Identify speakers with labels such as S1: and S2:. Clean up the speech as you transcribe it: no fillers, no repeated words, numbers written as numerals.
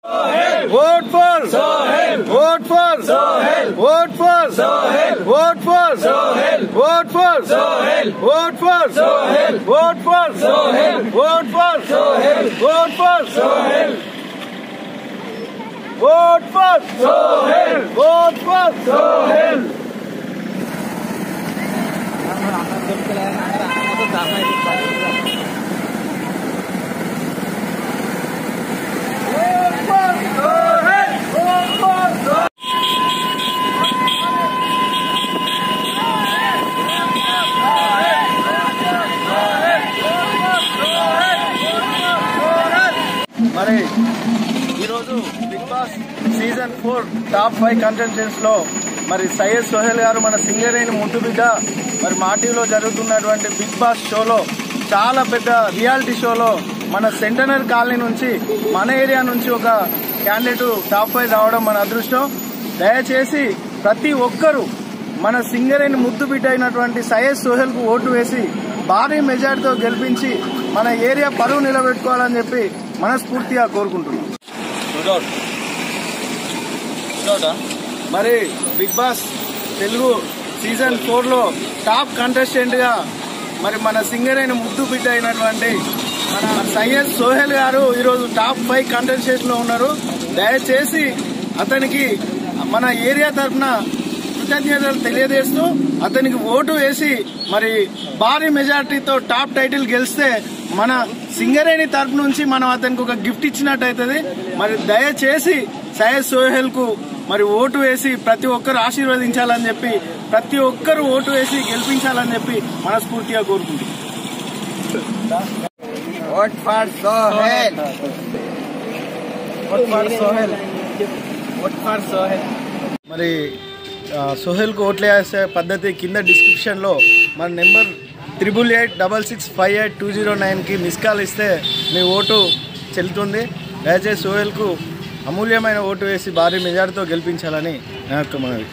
S1: Vote for Sohail. Vote for Sohail. Vote for Sohail. Vote for Sohail. Vote for Sohail. Vote for Sohail. Vote for Sohail. Vote for Sohail. Vote for Sohail. Vote for Sohail. Vote for Sohail. మరి ఈరోజు Bigg Boss season 4 top 5 contestants లో మరి సయ్యద్ సోహెల్ గారు మన సింగరేణి ముద్దు బిడ్డ మరి మా టీవీలో జరుగుతున్నటువంటి బిగ్ బాస్ షోలో చాలా పెద్ద రియాలిటీ షోలో మన సెంటనరీ కాలనీ నుంచి మన ఏరియా నుంచి ఒక క్యాండిడేట్ టాప్ 5 రావడం మన అదృష్టం. దయచేసి ప్రతి ఒక్కరూ మన సింగరేణి ముద్దు బిడ్డ అయినటువంటి సయ్యద్ సోహెల్ కు ఓటు వేసి భారీ మెజార్టీతో గెలిపించి మన ఏరియా పరువు నిలబెట్టుకోవాలని చెప్పి మనస్ఫూర్తిగా కోరుకుంటున్నాం. మరి బిగ్ బాస్ తెలుగు సీజన్ 4 లో టాప్ కంటెస్టెంట్ గా మరి మన సింగరేణి ముద్దు బిడ్డ అయినటువంటి మన సయ్యద్ సోహెల్ గారు ఈరోజు టాప్ 5 కంటెస్టెంట్ లో ఉన్నారు. దయచేసి అతనికి మన ఏరియా తరఫున కృతజ్ఞతలు తెలియజేస్తూ అతనికి ఓటు వేసి మరి భారీ మెజార్టీతో టాప్ టైటిల్ గెలిస్తే మన సింగరేణి తరఫు నుంచి మనం అతనికి ఒక గిఫ్ట్ ఇచ్చినట్టు అవుతుంది. మరి దయచేసి సయ్యద్ సోహెల్ కు మరి ఓటు వేసి ప్రతి ఒక్కరు ఆశీర్వదించాలని చెప్పి ప్రతి ఒక్కరు ఓటు వేసి గెలిపించాలని చెప్పి మనస్ఫూర్తిగా కోరుకుంటున్నాం.
S2: Vote for Sohail.
S1: Vote for Sohail. Vote for Sohail. మరి సోహెల్ కు ఓట్లు వేసే పద్ధతి కింద డిస్క్రిప్షన్ లో మన నెంబర్ 8866658209 కి మిస్ కాల్ ఇస్తే మీ ఓటు చెల్లుతుంది. దయచేసి సోహెల్ కు అమూల్యమైన ఓటు వేసి భారీ మెజార్టీతో గెలిపించాలని నా యొక్క మనవి.